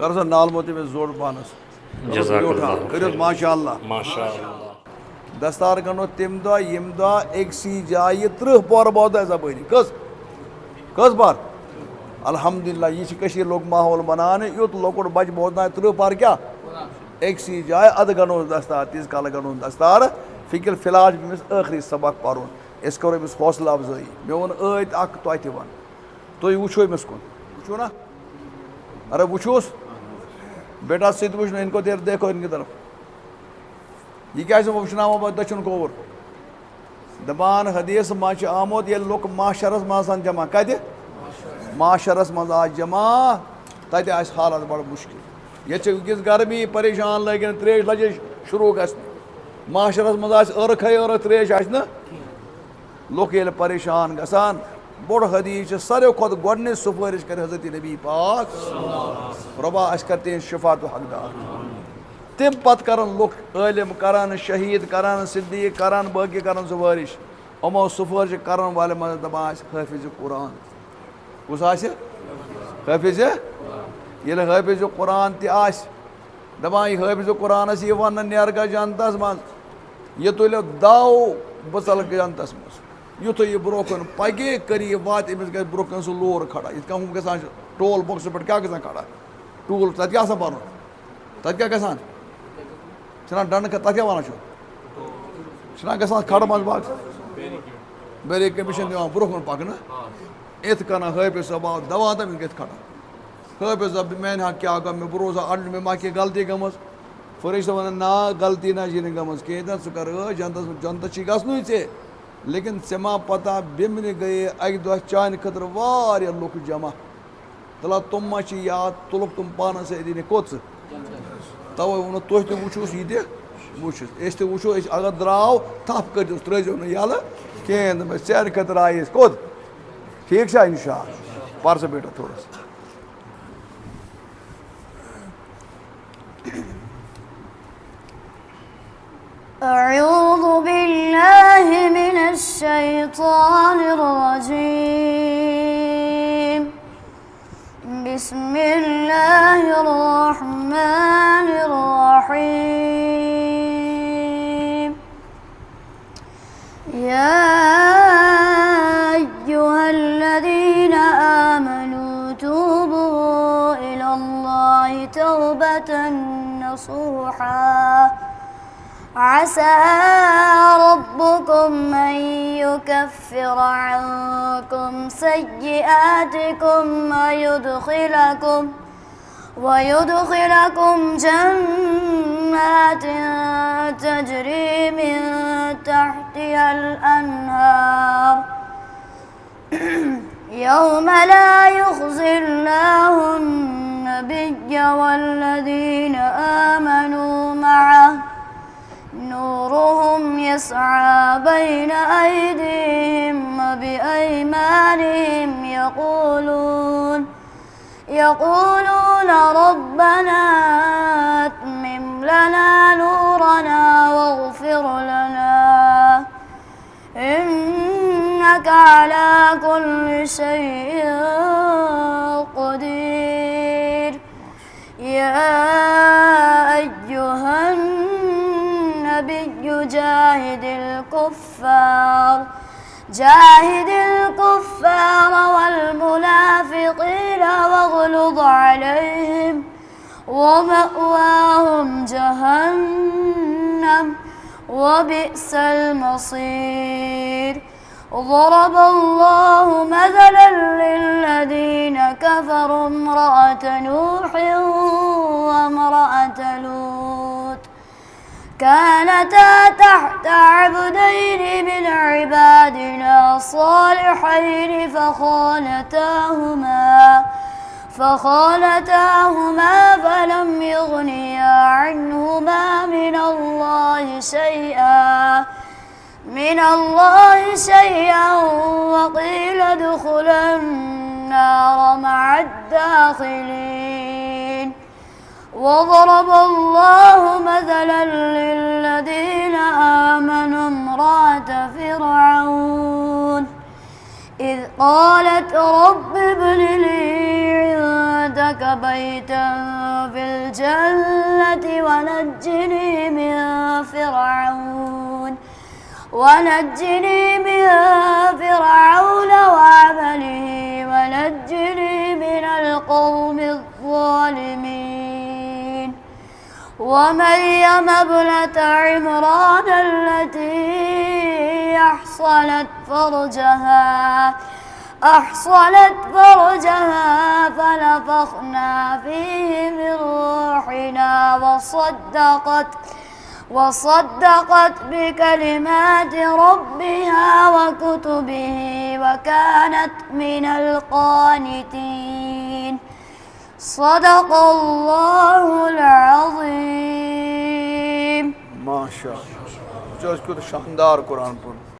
कर सा नाल मोती में जोड़ पानस कर माशाअल्लाह दस्तार गनो तिम दो यम दो एक सी जाय 30 पर बहुत जबानी कस कस बार अल्हम्दुलिल्लाह ये कशीर लोग माहौल बनाने युत लोकड़ बच बोजना 30 पर क्या एक सी जाय अद गनो दस्तार तीस काल गनो दस्तार फिकिल फिलाज मिस आखिरी सबक पढ़न इस करो मिस हौसला अफजाई मे वन ऐत अख तोत वन तुम वो मिस कुन वो ना अरे वोस बेटा सिद्ध वो इनको देर देखो इनकी तरफ यह क्या वुचनाव दक्षिण कोवर दपान हदीस मज आमुत ये लुक माशरस मज जमा कत माशरस मज आ जमा तत हालत बड़ मुश्किल ये वस गर्मी परेशान लगिन त्रेश लगे शुरू ग माशरस मज अर्ख त्रेश लुक ये परेशान गसान बोड़ हदीस सारे खुद गोडने सुफारिश कर हजरत नबी पाक रबा अस कर तेज शिफा तो हकदार तम पत कर लुक आलिम करान शहीद करान सिद्दीक करान बाकी करान सुफारिश अमो सुफारिश कर वाले मज दपा हाफिज कुरान कुस हाफिज ये हाफिज कुरान दपा हाफिज कुरान यह वन नेरगा जनतस मज यह तुलो दाव बह चल जनतस मज युथ यह ब्रोकन पगे कर वात अमिस ग ब्रोकन सह लोर खड़ा इत हम ग टोल बॉक्स पे क्या ग खड़ा टूल तत क्या बन तत क्या गसान डंड तथ क्या वन ग खड़ मज बाग बैरिक मिशन दिवान ब्रोकन पकन इत कर हाफिज साहब आव दवा तमिस ग खड़ा हाफिज साहब मैंने क्या गो मे बरोसा अड़ मे मा क्या गलती गम फरिश वन ना गलती ना गम कहें सह कर जनतस जनत गसन ऐ लेकिन ऐ मा पता बिमन गए अक दह चान खतर वारिया लुक जमा तला तुम मा याद तुलुक तुम पान सदीन कोत तवे वो तुह तो वुचुस यह वो वो अगर द्राव थप कर त्रो ना यल कहें चान खतर आये कोत ठीक है इंशाअल्लाह परस बेटा थोड़ा सा أعوذ بالله من الشيطان الرجيم بسم الله الرحمن الرحيم يا أيها الذين آمنوا توبوا إلى الله توبة نصوحا عسى ربكم أن يكفر عنكم سيئاتكم ويدخلكم جنات تجري من تحتها الأنهار يوم لا يخزي الله النبي والذين آمنوا معه نورهم يسعى بين أيديهم وبأيمانهم يقولون ربنا أتمم لنا نورنا واغفر لنا إنك على كل شيء قدير يا أيها النبي جاهد الكفار والمنافقين واغلظ عليهم ومأواهم جهنم وبئس المصير ضرب الله مثلا للذين كفروا امرأة نوح وامرأة لوط كانتا تحت عبدين من عبادنا صالحين فخانتاهما فلم يغنيا عنهما من الله شيئا وقيل ادخلا النار مع الداخلين وضرب الله مثلا للذين آمنوا امرأة فرعون إذ قالت رب ابن لي عندك بيتا الجنة ونجني من فرعون وعمله ونجني من القوم الظالمين ومريم ابنة عمران التي أحصنت فرجها فنفخنا فيه من روحنا وصدقت بكلمات ربها وكتبه وكانت من القانتين صدق الله العظيم ما شاء الله. جو اس کو تو شاندار قرآن پڑھ